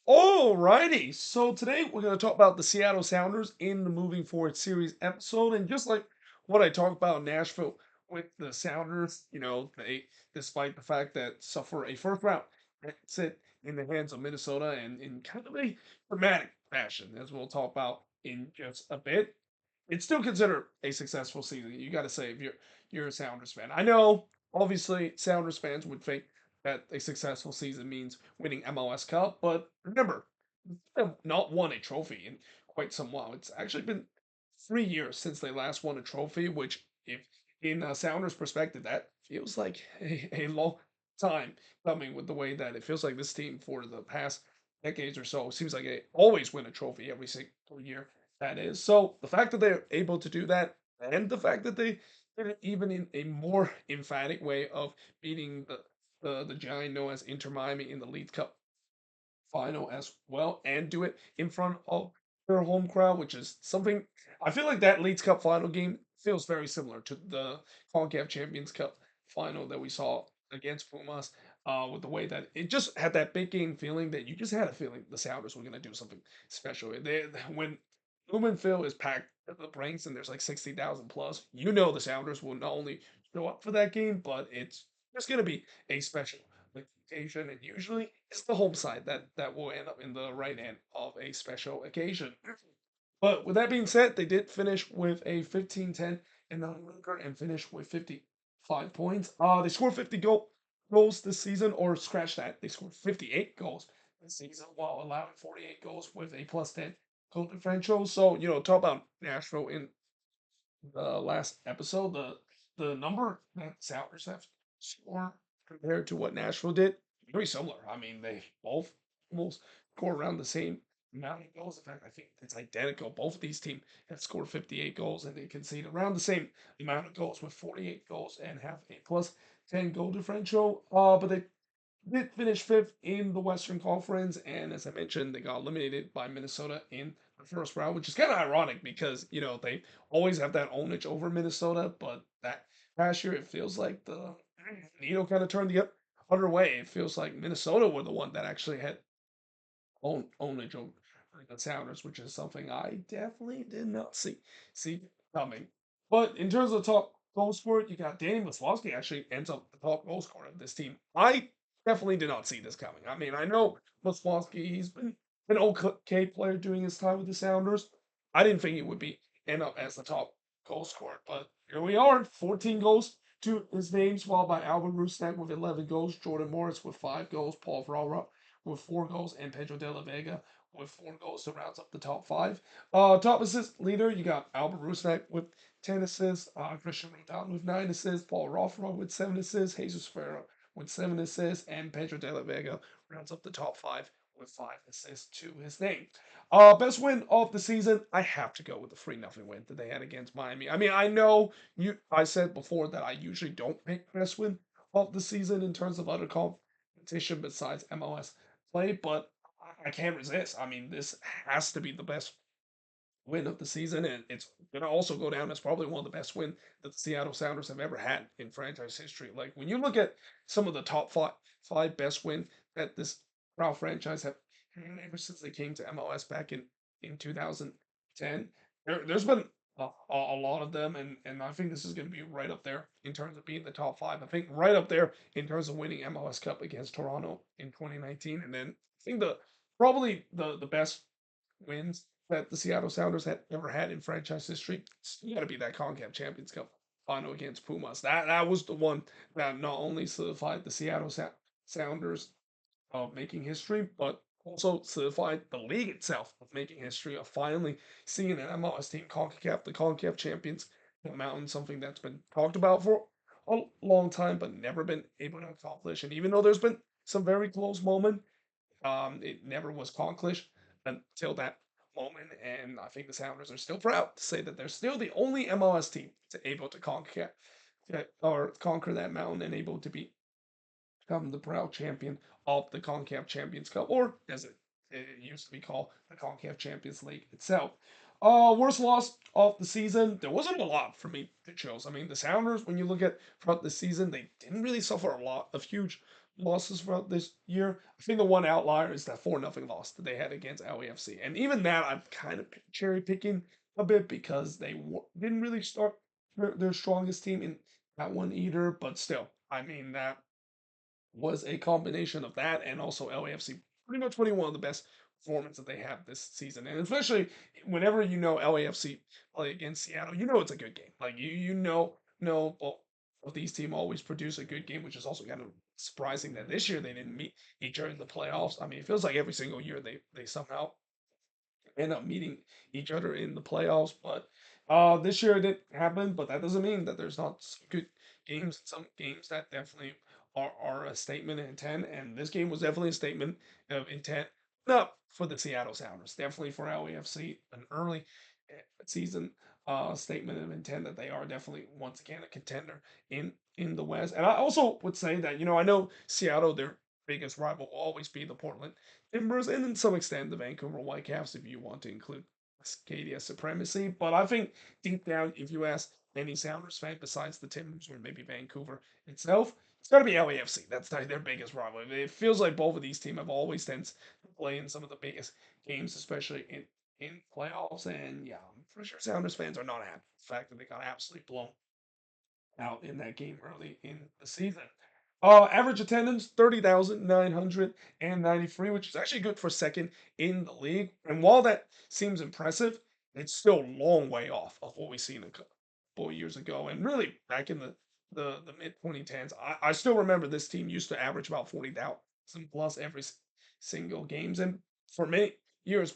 Alrighty, so today we're going to talk about the Seattle Sounders in the Moving Forward series episode. And just like what I talked about in Nashville with the Sounders, they, despite the fact that suffer a first round exit in the hands of Minnesota and in kind of a dramatic fashion, as we'll talk about in just a bit, it's still considered a successful season. You got to say, if you're a Sounders fan. I know, obviously, Sounders fans would think that a successful season means winning MLS Cup. But remember, they have not won a trophy in quite some while. It's actually been 3 years since they last won a trophy, which, if in a Sounders perspective, that feels like a long time coming with the way that it feels like this team for the past decades or so seems like they always win a trophy every single year. That is. So the fact that they're able to do that and the fact that they did it even in a more emphatic way of beating the giant known as Inter Miami in the League Cup final as well, and do it in front of their home crowd, which is something I feel like that League Cup final game feels very similar to the CONCACAF Champions Cup final that we saw against Pumas. With the way that it just had that big game feeling that you just had a feeling the Sounders were going to do something special. When Lumen Phil is packed at the brinks and there's like 60,000 plus, the Sounders will not only show up for that game, but it's just going to be a special occasion, and usually it's the home side that will end up in the right end of a special occasion. But with that being said, they did finish with a 15-10 in the record and finished with 55 points. They scored 50 goals this season, or scratch that, they scored 58 goals this season while allowing 48 goals with a plus 10 goal differential. So, talk about Nashville in the last episode, the number that Sounders have scored compared to what Nashville did, very similar. I mean, they both almost score around the same amount of goals. In fact, I think it's identical. Both of these teams have scored 58 goals and they concede around the same amount of goals with 48 goals and have a plus 10 goal differential. But they did finish fifth in the Western Conference, and as I mentioned, they got eliminated by Minnesota in the first round, which is kind of ironic because they always have that ownage over Minnesota, but that past year it feels like the needle kind of turned the other way. It feels like Minnesota were the one that actually had ownage over the Sounders, which is something I definitely did not see coming. But in terms of top goal scorer, you got Danny Muswowski actually ends up the top goal scorer of this team. I definitely did not see this coming. I mean, I know Muswowski, he's been an okay player doing his time with the Sounders. I didn't think he would be end up as the top goal scorer, but here we are, 14 goals to his name, followed by Albert Rusnak with 11 goals, Jordan Morris with 5 goals, Paul Vrara with 4 goals, and Pedro de la Vega with 4 goals to round up the top five. Top assist leader, you got Albert Rusnak with 10 assists, Christian Rodon with 9 assists, Paul Rothrock with 7 assists, Jesus Ferreira with 7 assists, and Pedro de la Vega rounds up the top five with 5 assists to his name. Best win of the season, I have to go with the 3-0 win that they had against Miami. I mean, I know I said before that I usually don't pick best win of the season in terms of other competition besides MLS play, but I can't resist. I mean, this has to be the best win of the season, and it's going to also go down as probably one of the best wins that the Seattle Sounders have ever had in franchise history. Like when you look at some of the top five best win that this Ralph franchise have had ever since they came to MLS back in 2010, there's been a lot of them, and I think this is going to be right up there in terms of being the top five. I think right up there in terms of winning MLS Cup against Toronto in 2019, and then I think probably the best wins that the Seattle Sounders had ever had in franchise history. It's got to be that CONCACAF Champions Cup final against Pumas. That was the one that not only solidified the Seattle Sounders of making history, but also solidified the league itself of making history of finally seeing an MLS team CONCACAF, the CONCACAF champions, come out in something that's been talked about for a long time, but never been able to accomplish. And even though there's been some very close moment, it never was accomplished until that moment. And I think the Sounders are still proud to say that they're still the only MLS team to able to conquer that mountain and able to become the proud champion of the CONCACAF Champions Cup, or as it used to be called, the CONCACAF Champions League itself. Worst loss of the season. There wasn't a lot for me to choose. I mean, the Sounders, when you look at throughout the season, they didn't really suffer a lot of huge losses throughout this year. I think the one outlier is that 4-0 loss that they had against LAFC. And even that, I'm kind of cherry picking a bit because they didn't really start their strongest team in that one either. But still, I mean, that was a combination of that and also LAFC pretty much putting one of the best performances that they have this season. And especially whenever you know LAFC play against Seattle, you know it's a good game. Like you know both these teams always produce a good game, which is also kind of surprising that this year they didn't meet each other in the playoffs. I mean, it feels like every single year they somehow end up meeting each other in the playoffs. But this year it didn't happen. But that doesn't mean that there's not some good games. Some games that definitely are a statement of intent. And this game was definitely a statement of intent. Not for the Seattle Sounders, definitely for LAFC, an early season statement of intent that they are definitely once again a contender in the West. And I also would say that I know Seattle, their biggest rival will always be the Portland Timbers, and in some extent the Vancouver Whitecaps, if you want to include Cascadia supremacy. But I think deep down, if you ask any Sounders fan besides the Timbers or maybe Vancouver itself, it's got to be LAFC. That's their biggest rival. It feels like both of these teams have always tends to play in some of the biggest games, especially in playoffs. And yeah, I'm pretty sure Sounders fans are not happy with the fact that they got absolutely blown out in that game early in the season. Average attendance 30,993, which is actually good for second in the league. And while that seems impressive, it's still a long way off of what we seen a couple of years ago. And really back in the mid 2010s, I still remember this team used to average about 40,000 plus every single games. And for many years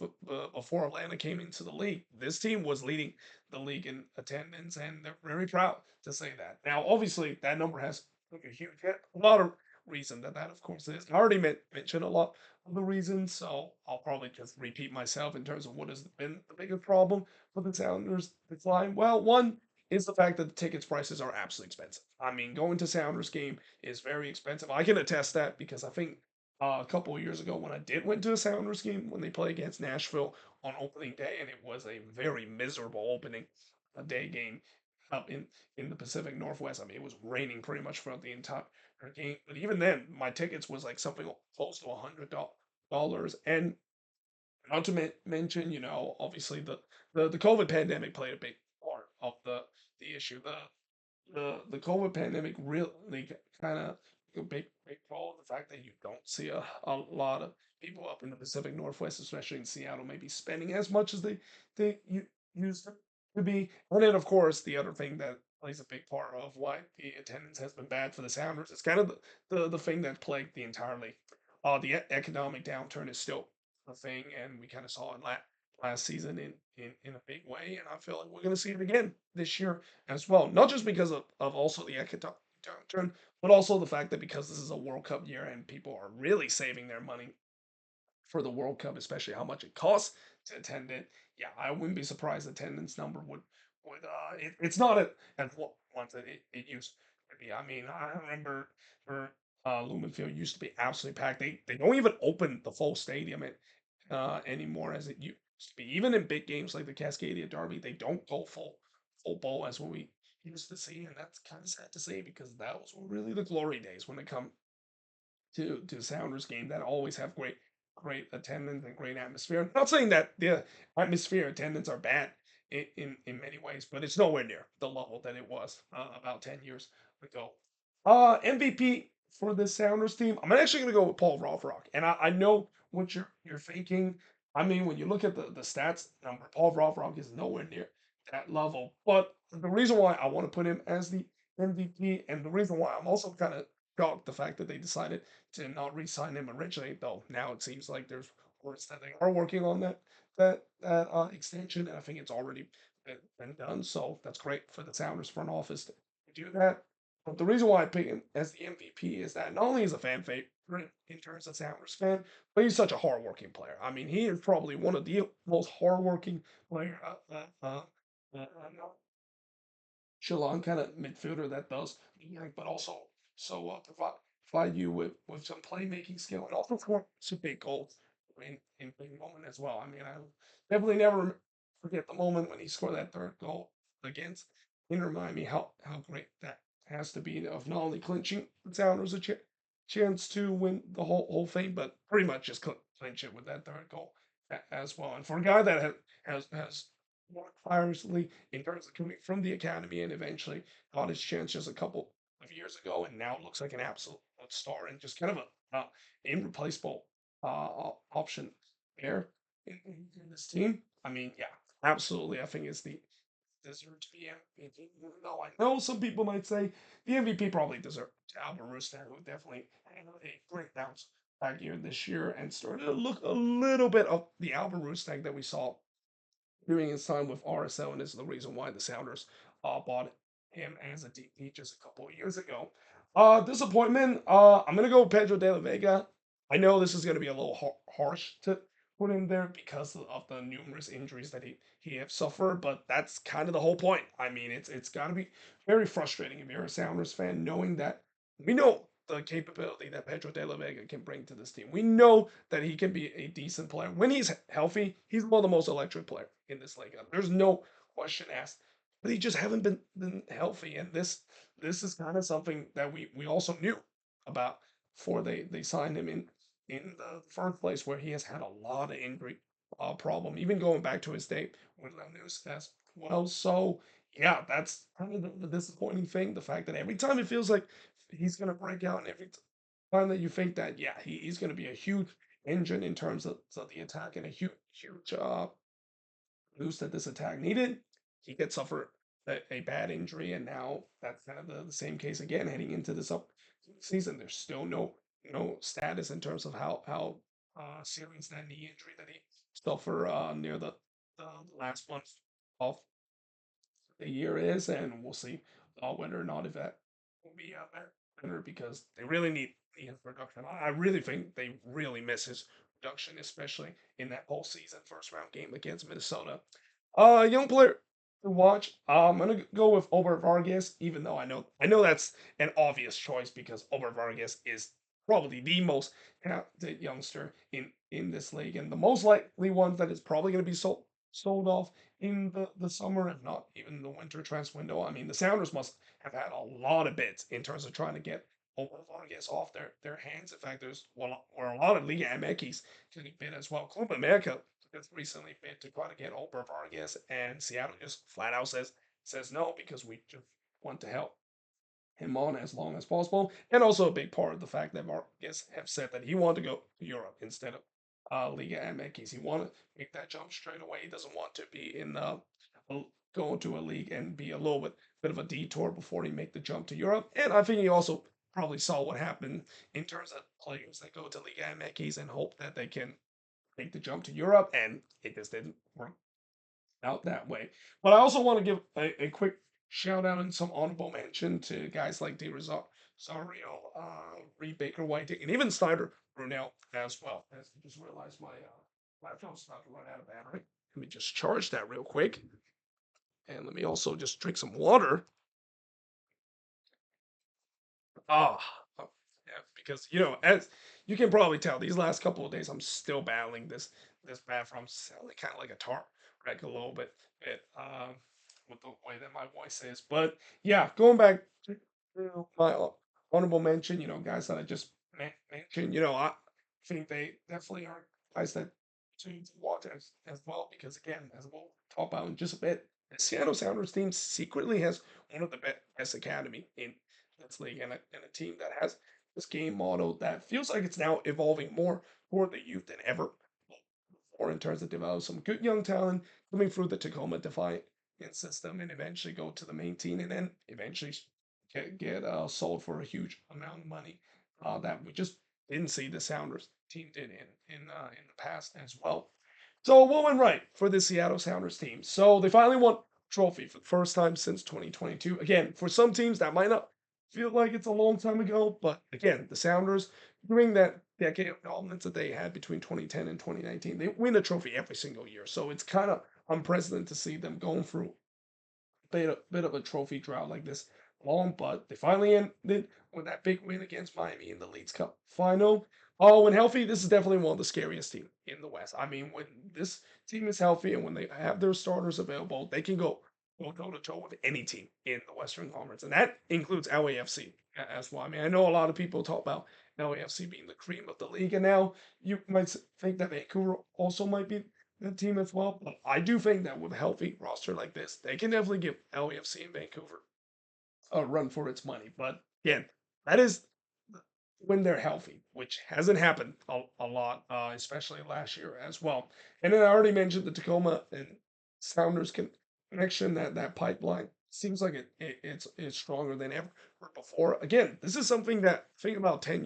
before Atlanta came into the league, this team was leading the league in attendance, and they're very proud to say that. Now, obviously, that number has took a huge hit. A lot of reason that of course is. I already mentioned a lot of the reasons, so I'll probably just repeat myself in terms of what has been the biggest problem for the Sounders decline. Well, one is the fact that the tickets prices are absolutely expensive. I mean, going to Sounders game is very expensive. I can attest that because I think a couple of years ago when I did went to a Sounders game when they play against Nashville on opening day, and it was a very miserable opening day game up in the Pacific Northwest. I mean, it was raining pretty much throughout the entire game. But even then, my tickets was like something close to $100. And not to mention, obviously the COVID pandemic played a big part of the issue. The COVID pandemic really kind of a big role in the fact that you don't see a lot of people up in the Pacific Northwest, especially in Seattle, maybe spending as much as they used to be. And then, of course, the other thing that plays a big part of why the attendance has been bad for the Sounders is kind of the thing that plagued the entire league. The economic downturn is still a thing, and we kind of saw it last season in a big way, and I feel like we're going to see it again this year as well. Not just because of also the economic downturn, but also the fact that because this is a World Cup year and people are really saving their money for the World Cup, especially how much it costs to attend it. Yeah, I wouldn't be surprised attendance number would it's not at what once it used to be. I mean, I remember for Lumen Field used to be absolutely packed. They don't even open the full stadium anymore as it used to be. Even in big games like the Cascadia Derby, they don't go full bowl as what we used to see, and that's kind of sad to see because that was really the glory days when it come to Sounders game that always have great attendance and great atmosphere. I'm not saying that the atmosphere attendance are bad in many ways, but it's nowhere near the level that it was about 10 years ago. MVP for the Sounders team, I'm actually gonna go with Paul Rovrock, and I know what you're thinking. I mean, when you look at the stats number, Paul Rovrock is nowhere near that level. But the reason why I want to put him as the MVP, and the reason why I'm also kind of shocked the fact that they decided to not re-sign him originally, though now it seems like there's reports that they are working on that extension, and I think it's already been done. So that's great for the Sounders front office to do that. But the reason why I pick him as the MVP is that not only is a fan favorite in terms of Sounders fan, but he's such a hardworking player. I mean, he is probably one of the most hardworking player Shalon kind of midfielder that does, but also provide you with some playmaking skill and also for some big goals in big moment as well. I mean, I definitely never forget the moment when he scored that third goal against Inter Miami. How great that has to be of not only clinching the Sounders a chance to win the whole thing, but pretty much just clinch it with that third goal as well. And for a guy that has worked tirelessly in terms of coming from the academy and eventually got his chance just a couple of years ago, and now looks like an absolute star and just kind of a irreplaceable option there in this team. I mean, yeah, absolutely. I think it's the deserve to be MVP. Even though I know some people might say the MVP probably deserved to Albert Rooster, who definitely had a great bounce back year this year and started to look a little bit of the Albert Rooster that we saw during his time with RSL, and this is the reason why the Sounders bought him as a DP just a couple of years ago. Disappointment. I'm gonna go with Pedro de la Vega. I know this is gonna be a little harsh to put him there because of the numerous injuries that he have suffered, but that's kind of the whole point. I mean, it's gotta be very frustrating if you're a Sounders fan, knowing that we know the capability that Pedro de la Vega can bring to this team. We know that he can be a decent player. When he's healthy, he's one of the most electric players in this league. There's no question asked. But he just haven't been healthy. And this is kind of something that we also knew about before they signed him in the first place, where he has had a lot of injury problem, even going back to his day with Lanús as well. So yeah, that's kind of the disappointing thing. The fact that every time it feels like he's gonna break out, and every time that you think that yeah, he's gonna be a huge engine in terms of the attack and a huge boost that this attack needed, he could suffer a bad injury, and now that's kind of the same case again heading into this up season. There's still no status in terms of how serious that knee injury that he suffered near the last month of the year is, and we'll see whether or not if that will be better because they really need his production. I really think they really miss his production, especially in that postseason first round game against Minnesota. Young player to watch. I'm gonna go with Ober Vargas, even though I know that's an obvious choice because Ober Vargas is probably the most talented youngster in this league and the most likely one that is probably going to be sold off in the summer, if not even the winter transfer window. I mean, the Sounders must have had a lot of bids in terms of trying to get Ober Vargas off their hands. In fact, were a lot of Liga MX getting bid as well. Club America has recently bid to try to get Ober Vargas, and Seattle just flat out says no because we just want to help him on as long as possible. And also a big part of the fact that Vargas have said that he wanted to go to Europe instead of Liga MX. He wanted to make that jump straight away. He doesn't want to be in going to a league and be a little bit of a detour before he make the jump to Europe. And I think he also probably saw what happened in terms of players that go to Liga MX and hope that they can make the jump to Europe, and it just didn't work out that way. But I also want to give a quick shout out and some honorable mention to guys like De Rosario, Reed Baker White, and even Snyder Brunel as well. As I just realized my laptop's about to run out of battery. Let me just charge that real quick. And let me also just drink some water. Ah, yeah, because as you can probably tell, these last couple of days I'm still battling this bathroom. I'm sounding kind of like a tar wreck a little bit with the way that my voice is. But yeah, going back to my honorable mention, guys that I just mentioned, I think they definitely are guys that to watch as well because again, as we'll talk about in just a bit, the Seattle Sounders team secretly has one of the best academy in this league, and a team that has this game model that feels like it's now evolving more for the youth than ever before in terms of develop some good young talent coming through the Tacoma Defiant system and eventually go to the main team and then eventually get sold for a huge amount of money that we just didn't see the Sounders team did in the past as well. So what went right for the Seattle Sounders team? So they finally won trophy for the first time since 2022. Again, for some teams that might not feel like it's a long time ago, but again, the Sounders during that decade of dominance that they had between 2010 and 2019, they win a trophy every single year. So it's kind of unprecedented to see them going through bit of a trophy drought like this long, but they finally ended with that big win against Miami in the Leagues Cup final. Oh, when healthy, this is definitely one of the scariest teams in the West. I mean, when this team is healthy and when they have their starters available, they can go toe to toe with any team in the Western Conference, and that includes LAFC as well. I mean, I know a lot of people talk about LAFC being the cream of the league. And now you might think that Vancouver also might be the team as well. But I do think that with a healthy roster like this, they can definitely give LAFC and Vancouver a run for its money. But again, that is when they're healthy, which hasn't happened a lot, especially last year as well. And then I already mentioned the Tacoma and Sounders connection. That pipeline seems like it's stronger than ever before. Again, this is something that think about 10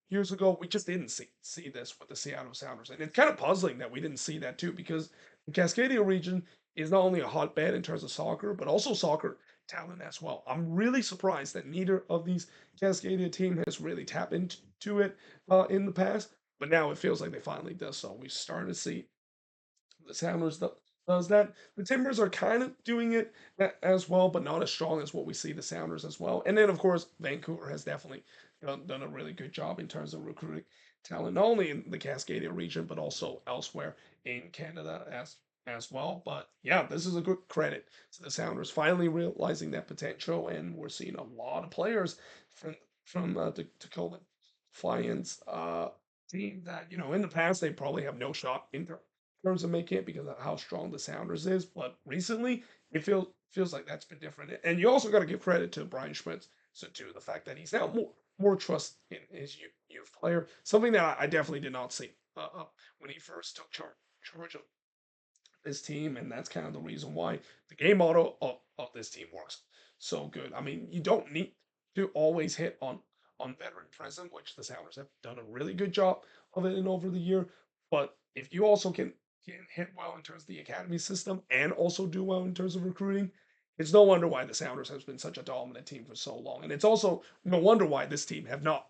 years ago we just didn't see this with the Seattle Sounders, and it's kind of puzzling that we didn't see that too because the Cascadia region is not only a hotbed in terms of soccer, but also soccer talent as well. I'm really surprised that neither of these Cascadia team has really tapped into it in the past, but now it feels like they finally does so. We started to see the Sounders does that. The Timbers are kind of doing it as well, but not as strong as what we see the Sounders as well. And then, of course, Vancouver has definitely done a really good job in terms of recruiting talent, not only in the Cascadia region, but also elsewhere in Canada as well. But yeah, this is a good credit to the Sounders finally realizing that potential, and we're seeing a lot of players from the Tacoma Defiance team that in the past they probably have no shot in terms of making it because of how strong the Sounders is. But recently, it feels like that's been different. And you also got to give credit to Brian Schmitz, so too the fact that he's now more trust in his youth player, something that I definitely did not see when he first took charge of this team, and that's kind of the reason why the game model of this team works so good. I mean, you don't need to always hit on veteran present, which the Sounders have done a really good job of it in over the year. But if you also can hit well in terms of the academy system and also do well in terms of recruiting, it's no wonder why the Sounders has been such a dominant team for so long. And it's also no wonder why this team have not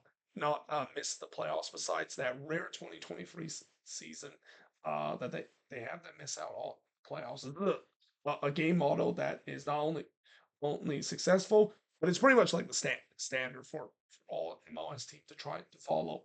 missed the playoffs besides that rare 2023 season that they have that miss out on playoffs. It's a game model that is not only successful, but it's pretty much like the standard for all MLS teams to try to follow.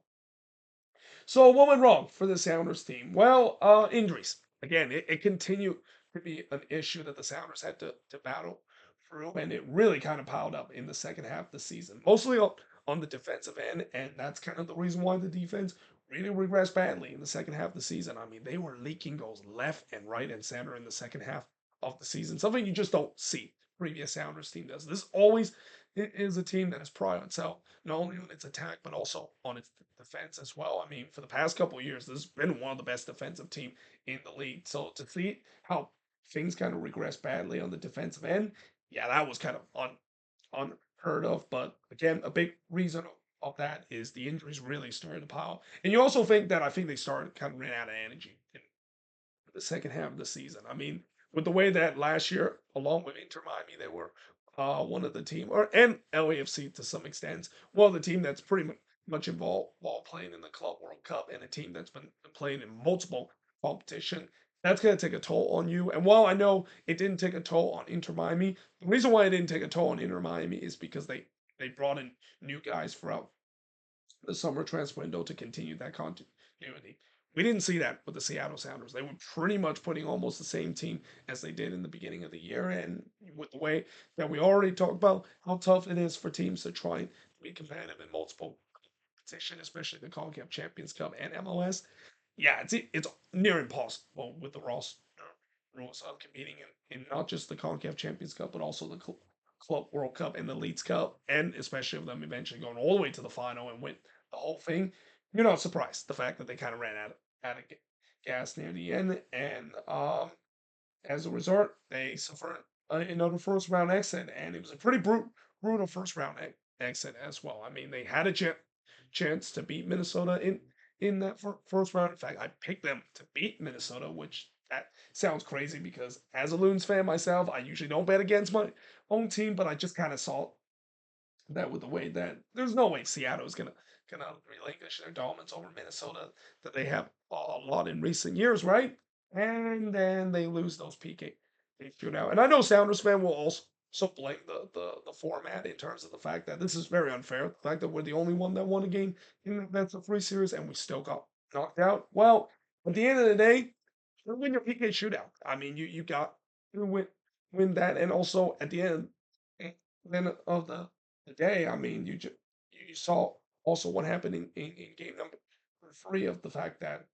So what went wrong for the Sounders team? Well, injuries. Again, it continued to be an issue that the Sounders had to battle through, and it really kind of piled up in the second half of the season, mostly on the defensive end, and that's kind of the reason why the defense really regressed badly in the second half of the season. I mean, they were leaking goals left and right and center in the second half of the season, something you just don't see previous Sounders team does. This always is a team that is pride on itself, not only on its attack but also on its defense as well. I mean, for the past couple of years, this has been one of the best defensive team in the league. So to see how things kind of regress badly on the defensive end, yeah, that was kind of unheard of. But again, a big reason of that is the injuries really started to pile. And you also think that I think they started kind of ran out of energy in the second half of the season. I mean, with the way that last year, along with Inter Miami, they were one of the team, or and LAFC to some extent, well, the team that's pretty much involved while playing in the Club World Cup, and a team that's been playing in multiple competition. That's going to take a toll on you. And while I know it didn't take a toll on Inter Miami, the reason why it didn't take a toll on Inter Miami is because they brought in new guys throughout the summer transfer window to continue that continuity. We didn't see that with the Seattle Sounders. They were pretty much putting almost the same team as they did in the beginning of the year. And with the way that we already talked about how tough it is for teams to try and be competitive in multiple competition, especially the CONCACAF Champions Cup and MLS. Yeah, it's near impossible with the roster rules of competing in not just the CONCACAF Champions Cup, but also the Club World Cup and the Leeds Cup, and especially of them eventually going all the way to the final and win the whole thing. You're not surprised the fact that they kind of ran out of gas near the end, and as a result, they suffered another first round exit, and it was a pretty brutal first round exit as well. I mean, they had a chance to beat Minnesota in that first round. In fact, I picked them to beat Minnesota, which that sounds crazy because as a Loons fan myself, I usually don't bet against my own team, but I just kind of saw that with the way that there's no way Seattle is gonna relinquish their dominance over Minnesota that they have a lot in recent years, right? And then they lose those PK shootout. And I know Sounders fan will also blame the format in terms of the fact that this is very unfair. The fact that we're the only one that won a game in that's a free series and we still got knocked out. Well, at the end of the day, you win your PK shootout. I mean, you got to win that, and also at the end then of the day, I mean, you saw also what happened in game number three of the fact that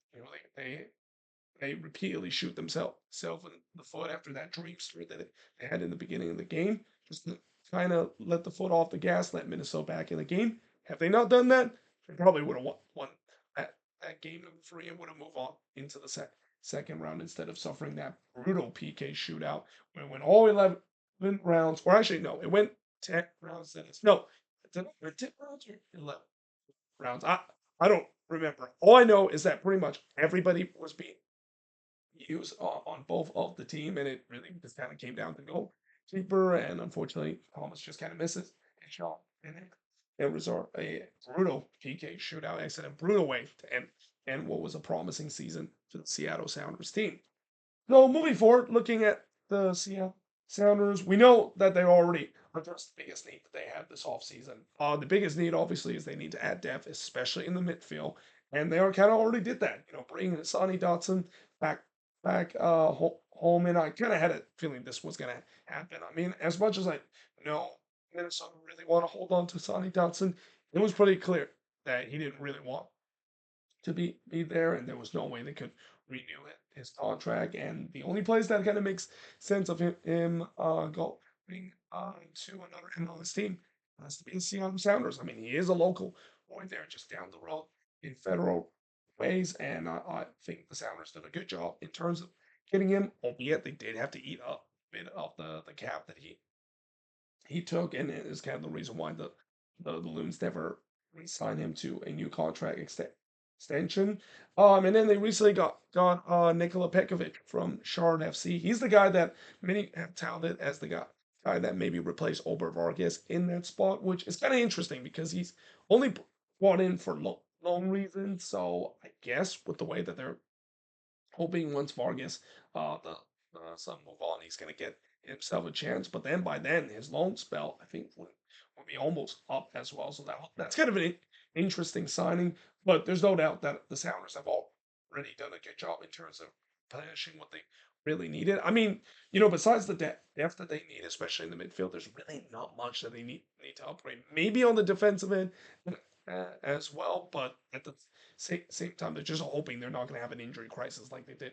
they repeatedly shoot themselves self in the foot after that dream streak that they had in the beginning of the game. Just to kind of let the foot off the gas, let Minnesota back in the game. Have they not done that, they probably would have won that game number three and would have moved on into the second round instead of suffering that brutal PK shootout when it went all 11 rounds. Or actually, no, it went 10 rounds. Then no, it went 10 rounds or 11 rounds. I don't remember. All I know is that pretty much everybody was being used on both of the team, and it really just kind of came down to goalkeeper, and unfortunately, Thomas just kind of misses and shot, and it was a brutal PK shootout. I said a brutal way to end what was a promising season for the Seattle Sounders team. So moving forward, looking at the Seattle Sounders, we know that they already addressed the biggest need that they have this offseason. The biggest need, obviously, is they need to add depth, especially in the midfield. And they kind of already did that. Bringing Sonny Dotson back home. And I kind of had a feeling this was going to happen. I mean, as much as I know Minnesota really want to hold on to Sonny Dotson, it was pretty clear that he didn't really want to be there, and there was no way they could renew his contract. And the only place that kind of makes sense of him going to another MLS team has to be the Seattle Sounders. I mean, he is a local boy there, just down the road in Federal Ways, and I think the Sounders did a good job in terms of getting him. Albeit they did have to eat up a bit of the cap that he took, and it is kind of the reason why the Loons never re-signed him to a new contract extension. And then they recently got Nikola Pekovic from Shard FC. He's the guy that many have touted as the guy that maybe replaced Ober Vargas in that spot, which is kind of interesting because he's only brought in for loan reasons. So I guess with the way that they're hoping once Vargas, the son move on, he's going to get himself a chance. But then by then, his loan spell, I think, would be almost up as well. So that's kind of an interesting signing. But there's no doubt that the Sounders have already done a good job in terms of planishing what they really needed. I mean, besides the depth that they need, especially in the midfield, there's really not much that they need to upgrade. Maybe on the defensive end as well, but at the same time, they're just hoping they're not going to have an injury crisis like they did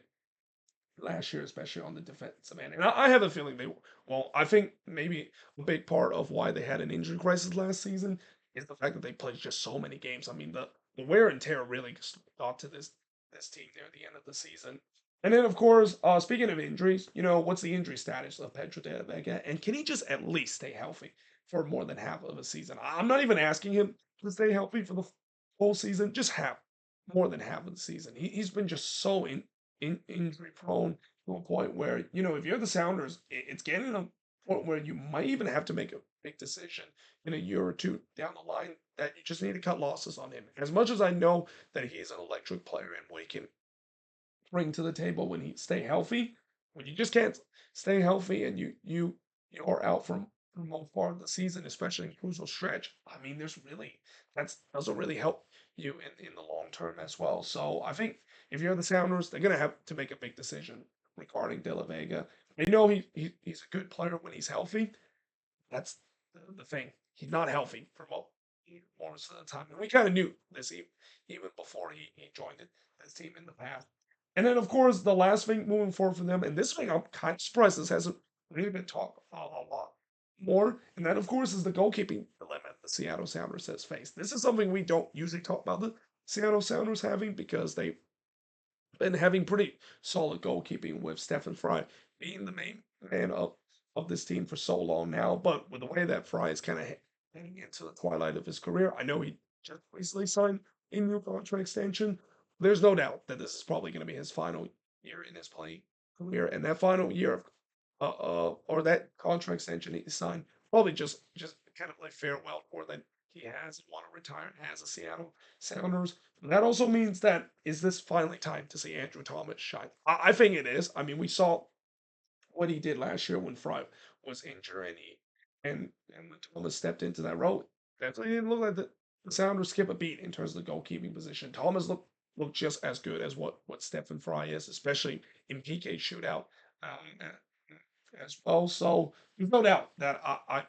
last year, especially on the defensive end. And I have a feeling they well, I think maybe a big part of why they had an injury crisis last season is the fact that they played just so many games. I mean, the wear and tear really got to this team near the end of the season. And then, of course, speaking of injuries, what's the injury status of Pedro de la Vega? And can he just at least stay healthy for more than half of a season? I'm not even asking him to stay healthy for the whole season, just more than half of the season. He's been just so injury prone to a point where, if you're the Sounders, it's getting to a point where you might even have to make a big decision in a year or two down the line that you just need to cut losses on him. As much as I know that he's an electric player and what he can bring to the table when he stay healthy, when you just can't stay healthy and you are out for most part of the season, especially in crucial stretch. I mean, that doesn't really help you in the long term as well. So I think if you're the Sounders, they're gonna have to make a big decision regarding De La Vega. They know he's a good player when he's healthy. That's the thing. He's not healthy for most of the time. And we kind of knew this even before he joined this team in the past. And then, of course, the last thing moving forward for them, and this thing I'm kind of surprised this hasn't really been talked about a lot more, and that, of course, is the goalkeeping dilemma the Seattle Sounders has faced. This is something we don't usually talk about the Seattle Sounders having because they've been having pretty solid goalkeeping with Stefan Fry being the main man of this team for so long now. But with the way that Fry is kind of heading into the twilight of his career, I know he just recently signed a new contract extension. There's no doubt that this is probably going to be his final year in his playing career, and that final year of or that contract extension he signed probably just kind of like farewell more than he has and want to retire as a Seattle Sounders. That also means that is this finally time to see Andrew Thomas shine? I think it is. I mean, we saw what he did last year when Fry was injured and when Thomas stepped into that role. Definitely didn't look like the Sounders skip a beat in terms of the goalkeeping position. Thomas looked just as good as what Stephen Fry is, especially in PK shootout as well. So there's no doubt that I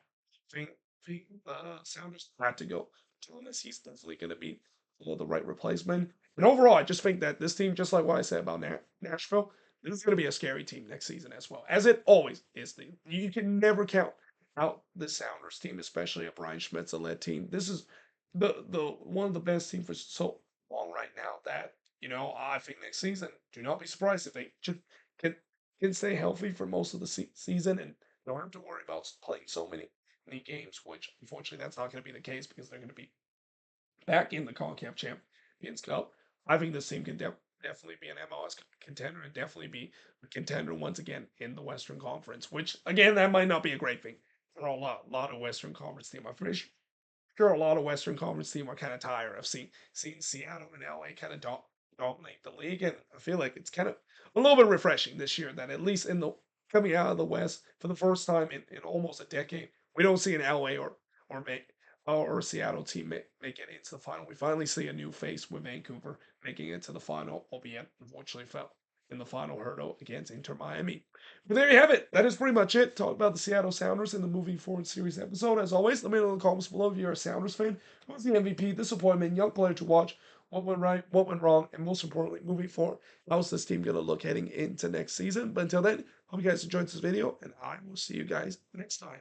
think the Sounders had to go Thomas, he's definitely going to be the right replacement. And overall, I just think that this team, just like what I said about Nashville, this is going to be a scary team next season as well, as it always is. You can never count out the Sounders team, especially a Brian Schmitz led team. This is the one of the best teams for so long right now that I think next season, do not be surprised if they just can can stay healthy for most of the season and don't have to worry about playing so many games. Which unfortunately, that's not going to be the case because they're going to be back in the CONCACAF Champions Cup. I think this team can definitely be an MLS contender and definitely be a contender once again in the Western Conference. Which again, that might not be a great thing for a lot of Western Conference team. I'm pretty sure a lot of Western Conference team are kind of tired of seeing Seattle and LA kind of dominate the league, and I feel like it's kind of a little bit refreshing this year that at least in the coming out of the West for the first time in almost a decade, we don't see an LA or or Seattle team make it into the final. We finally see a new face with Vancouver making it to the final, albeit unfortunately fell in the final hurdle against Inter Miami. But there you have it. That is pretty much it. Talk about the Seattle Sounders in the Moving Forward series episode. As always, let me know in the comments below if you're a Sounders fan. Who was the MVP, disappointment, young player to watch, what went right, what went wrong, and most importantly, moving forward, how's this team going to look heading into next season? But until then, hope you guys enjoyed this video, and I will see you guys next time.